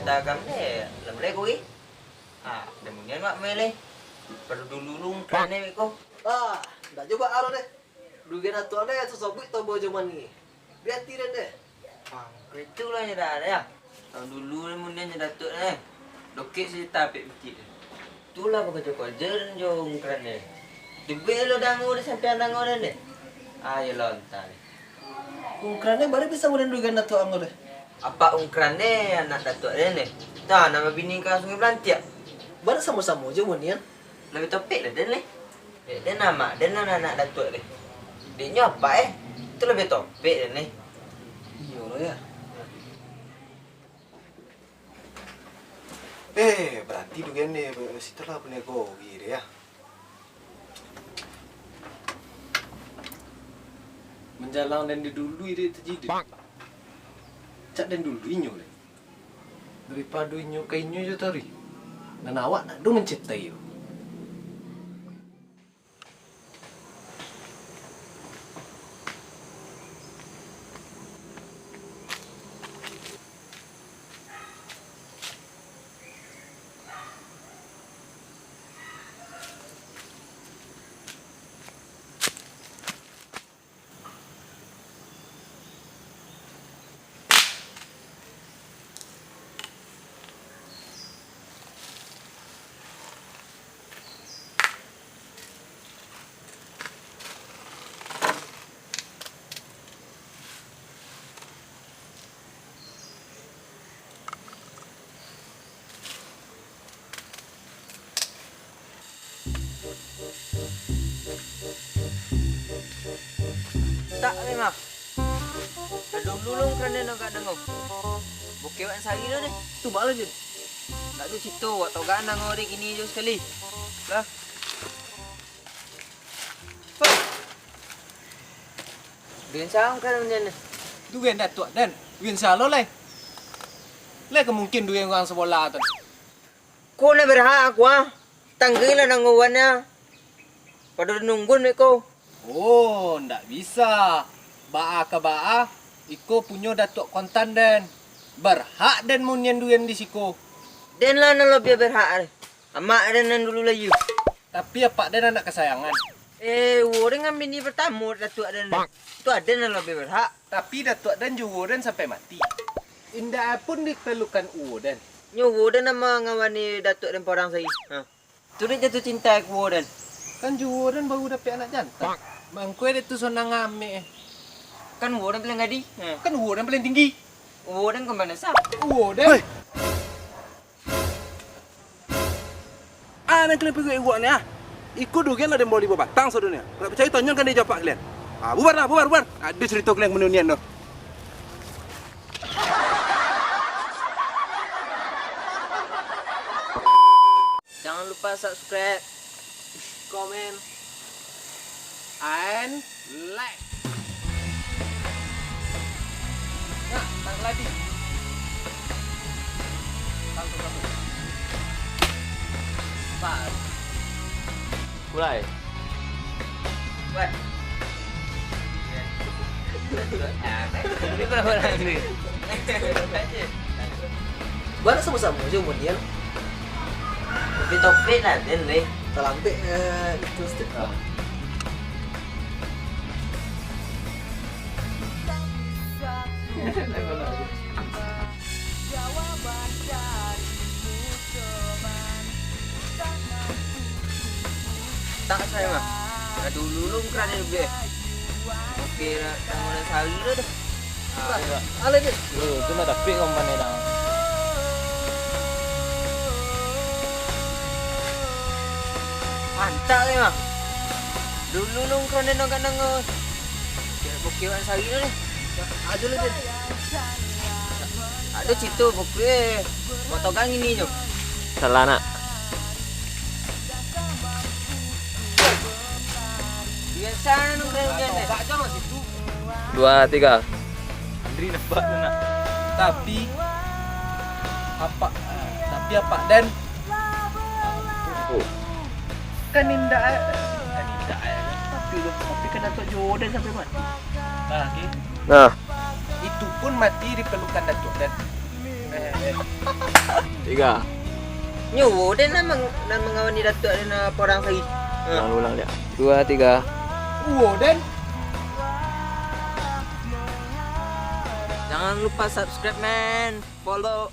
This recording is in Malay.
tagam deh, lemle gue. Demunian mak mele. Perlu dulu kan ko. Nggak coba aro deh. Dugen atuh deh, sesobik tau bawa zaman ini. Biar tiran deh. Itu lah yang dah ya. Tahun dulu demunian yang datuk deh. Dokek sih tapi bukit. Itulah bekerja kerja jong keren deh. Dibel lo dangu deh sampai dangu deh. Ayo lontar. Ungkrannya baru bisa mulai dugen atuh anggo deh. Apa ungkrannya anak datuk deh. Nah, nama bini kau sungai Belantiak. Baru sama-sama aja munian. Lebih topik lah dan dia nama dia anak datuk deh. Dia nyoba itu lebih topik dan Iya lo ya. Berarti dugen nih setelah punya gogi deh ya. Menjalang dan di dulu itu terjadi. Cak dan dulu inyo deh. Daripada inyo ke inyo aja tari. Dan awak nak do mencintai yo. tak memang. Dulu kerana nak dengar. Bukit wan sari lo deh. Tu malah je. Tak tu situ atau kan dengar orang gini je sekali. Lah. Dia sang kan macam ni. Dugen datuk dan dugen salo leh. Leh kemungkin dugen orang sekolah tu. Kau nak berhak aku Tanggilah nangguannya. Pada nunggu ni kau. Oh, ndak bisa. Ba'a ke ba'a, iko punya datuk kontan dan berhak dan munyan duyen di siko. Dan lah nak lebih berhak. Amak dan dulu lagi. Tapi apa dan anak kesayangan. Orang kan bini bertamu datuk dan. Tu ada nak lebih berhak. Tapi datuk dan juga dan sampai mati. Indah pun diperlukan dan. Nyowo dan nama ngawani datuk dan orang saya. Tu dia jatuh cinta aku dan. Kan juga dan baru dapat anak jantan. Mangkue dia tu sonang ame. Kan orang paling gadi. Kan dan paling tinggi. Orang kemana sah? Dan. Nang kalian pergi iwak ni Ikut dugen lah dia mau libat batang saudara. Kalau percaya tonyon kan dia jawab kalian. Bubar. Ada cerita kalian menunian tu. Jangan lupa subscribe, Komen. And like. Nah, tang lagi. Satu. Pas. mulai. Buat. Ini berapa orang ni? Baru sama-sama aja kemudian. Tapi topik lah dan ni. Terlambat itu step. Tak saya mah. Dulu kerana lebih. Okey lah, tangan sari dah dah. Ala dia. Tu nak dapat kau mana dah. Mantap ni mah. Dulu kerana nak dengar. Kira bukiran sari dah ni. Aja lah dia. Ada cerita bukit. Potongan ini je. Salah nak. Biasa nak kena ni. Tak aja mas itu. 2, 3. Andri nampak tu nak. Tapi apa dan kan indah tapi kan Datuk Jordan sampai mati. Nah, Itu pun mati diperlukan Datuk dan 3. Nyo, dan nak mengawani datuk dan orang lagi. Ulang dia. 2, 3. Dan Jangan lupa subscribe, man. Follow.